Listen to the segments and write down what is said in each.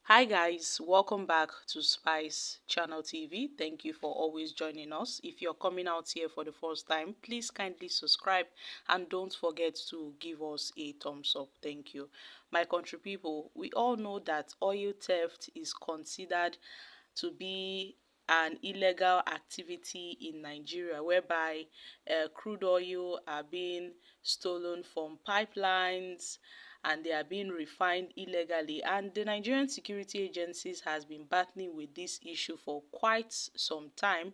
Hi guys, welcome back to Spice Channel TV. Thank you for always joining us. If you're coming out here for the first time, please kindly subscribe and don't forget to give us a thumbs up. Thank you. My country people, we all know that oil theft is considered to be an illegal activity in Nigeria whereby crude oil are being stolen from pipelines and they are being refined illegally, and the Nigerian security agencies has been battling with this issue for quite some time.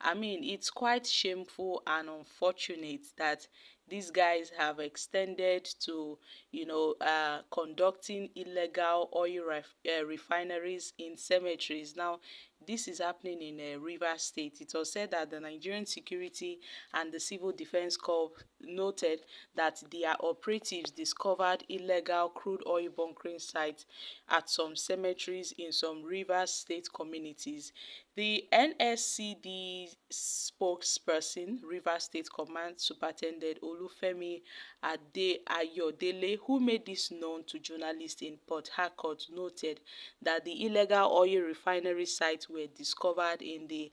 I mean, it's quite shameful and unfortunate that these guys have extended to conducting illegal oil refineries in cemeteries. Now this is happening in Rivers State. It was said that the Nigerian Security and the Civil Defense Corps noted that their operatives discovered illegal crude oil bunkering sites at some cemeteries in some Rivers State communities. The NSCDC spokesperson, Rivers State Command Superintendent Olufemi Ayodele, who made this known to journalists in Port Harcourt, noted that the illegal oil refinery sites were discovered in the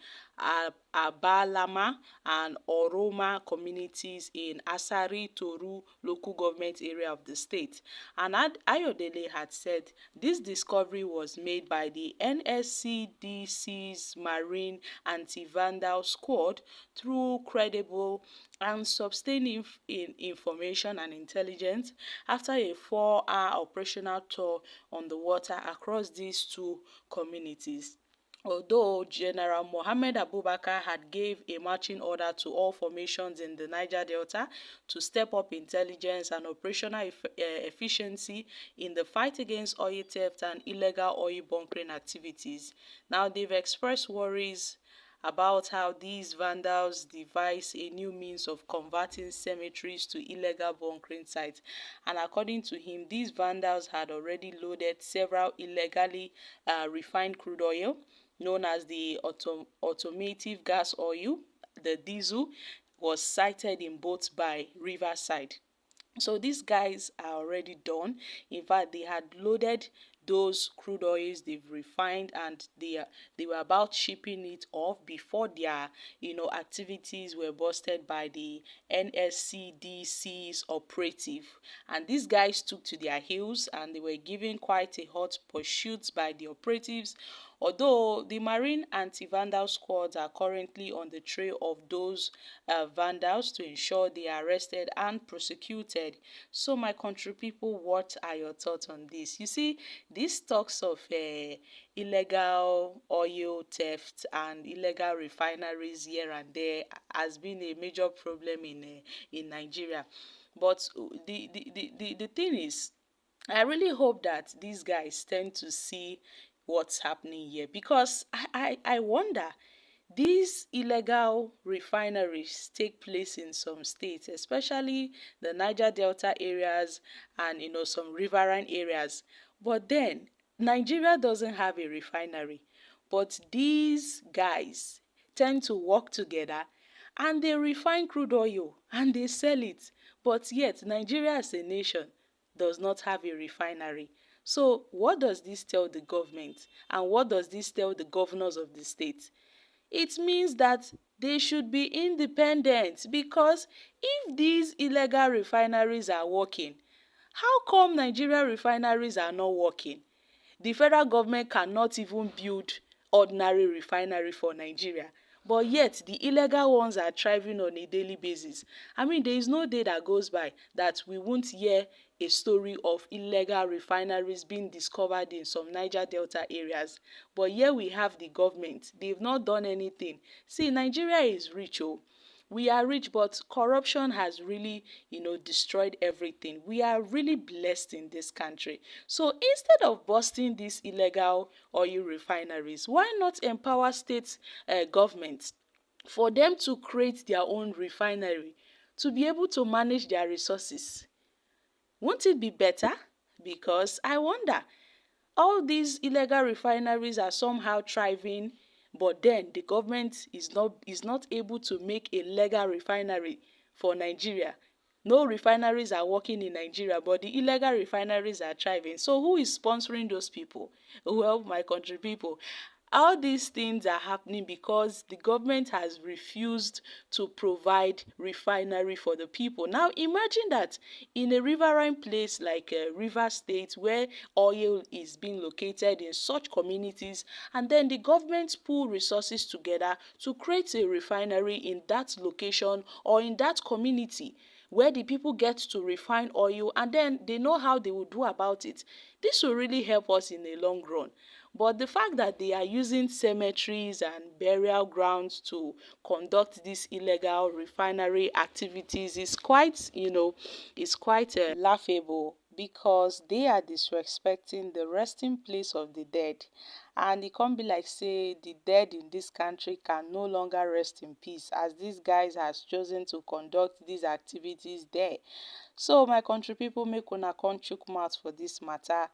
Abalama and Oroma communities in Asari Toru local government area of the state. And Ayodele had said this discovery was made by the NSCDC's Marine Anti-Vandal Squad through credible and sustained information and intelligence after a 4-hour operational tour on the water across these two communities. Although General Mohammed Abubakar had gave a marching order to all formations in the Niger Delta to step up intelligence and operational efficiency in the fight against oil theft and illegal oil bunkering activities. Now they've expressed worries about how these vandals devise a new means of converting cemeteries to illegal bunkering sites. And according to him, these vandals had already loaded several illegally refined crude oil, known as the automotive gas oil, the diesel, was sighted in boats by Riverside. So these guys are already done. In fact, they had loaded those crude oils they've refined, and they were about shipping it off before their activities were busted by the NSCDC's operative. And these guys took to their heels and they were given quite a hot pursuit by the operatives. Although the Marine Anti-Vandal Squads are currently on the trail of those vandals to ensure they are arrested and prosecuted. So my country people, what are your thoughts on this? You see, these talks of illegal oil theft and illegal refineries here and there has been a major problem in Nigeria. But the thing is, I really hope that these guys tend to see what's happening here, because I wonder, these illegal refineries take place in some states, especially the Niger Delta areas and some riverine areas. But then Nigeria doesn't have a refinery, but these guys tend to work together and they refine crude oil and they sell it. But yet Nigeria as a nation does not have a refinery. So what does this tell the government, and what does this tell the governors of the state? It means that they should be independent, because if these illegal refineries are working, how come Nigeria refineries are not working? The federal government cannot even build ordinary refinery for Nigeria, but yet the illegal ones are thriving on a daily basis. I mean, there is no day that goes by that we won't hear a story of illegal refineries being discovered in some Niger Delta areas. But here we have the government. They've not done anything. See, Nigeria is rich, oh. We are rich, but corruption has really, destroyed everything. We are really blessed in this country. So instead of busting these illegal oil refineries, why not empower state governments for them to create their own refinery to be able to manage their resources? Won't it be better? Because I wonder, all these illegal refineries are somehow thriving, but then the government is not able to make a legal refinery for Nigeria. No refineries are working in Nigeria, but the illegal refineries are thriving. So who is sponsoring those people? Well, my country people. All these things are happening because the government has refused to provide refinery for the people. Now imagine that in a riverine place like River State, where oil is being located in such communities, and then the government pool resources together to create a refinery in that location or in that community where the people get to refine oil, and then they know how they will do about it. This will really help us in the long run. But the fact that they are using cemeteries and burial grounds to conduct these illegal refinery activities is quite, is quite laughable, because they are disrespecting the resting place of the dead. And it can't be like say the dead in this country can no longer rest in peace, as these guys has chosen to conduct these activities there. So my country people, make una come chook mouth for this matter.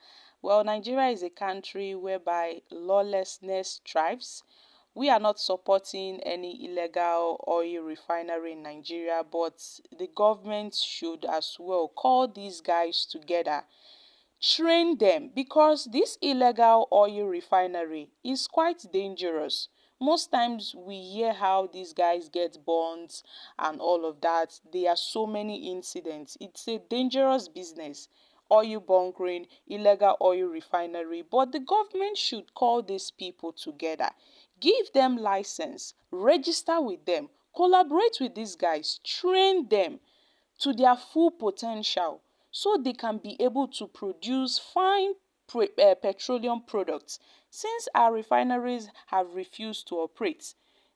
Well, Nigeria is a country whereby lawlessness thrives. We are not supporting any illegal oil refinery in Nigeria, but the government should as well call these guys together, train them, because this illegal oil refinery is quite dangerous. Most times we hear how these guys get burns and all of that. There are so many incidents. It's a dangerous business. Oil bunkering, illegal oil refinery. But the government should call these people together, give them license, register with them, collaborate with these guys, train them to their full potential, so they can be able to produce fine petroleum products, since our refineries have refused to operate.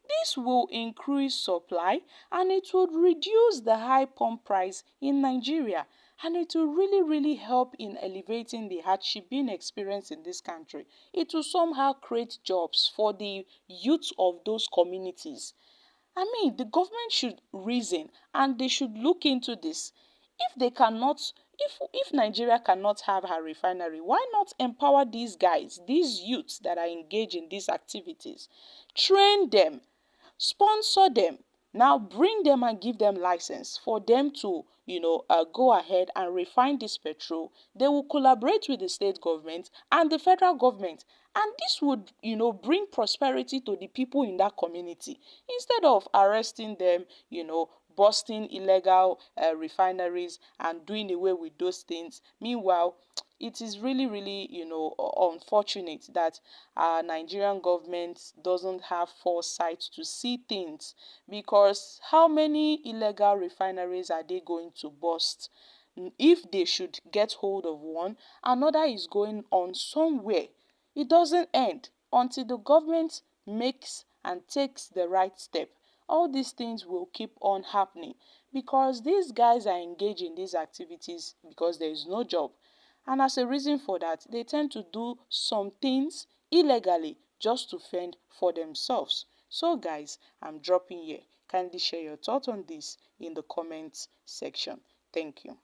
This will increase supply, and it would reduce the high pump price in Nigeria, and it will really help in elevating the hardship being experienced in this country. It will somehow create jobs for the youth of those communities. I mean, the government should reason, and they should look into this. If they cannot, if Nigeria cannot have her refinery, why not empower these guys, these youths that are engaged in these activities? Train them, sponsor them, now bring them and give them license for them to go ahead and refine this petrol. They will collaborate with the state government and the federal government, and this would bring prosperity to the people in that community, instead of arresting them, busting illegal refineries and doing away with those things. Meanwhile, it is really unfortunate that our Nigerian government doesn't have foresight to see things, because how many illegal refineries are they going to bust? If they should get hold of one, another is going on somewhere. It doesn't end until the government makes and takes the right step. All these things will keep on happening, because these guys are engaged in these activities because there is no job. And as a reason for that, they tend to do some things illegally just to fend for themselves. So guys, I'm dropping here. Kindly share your thoughts on this in the comments section. Thank you.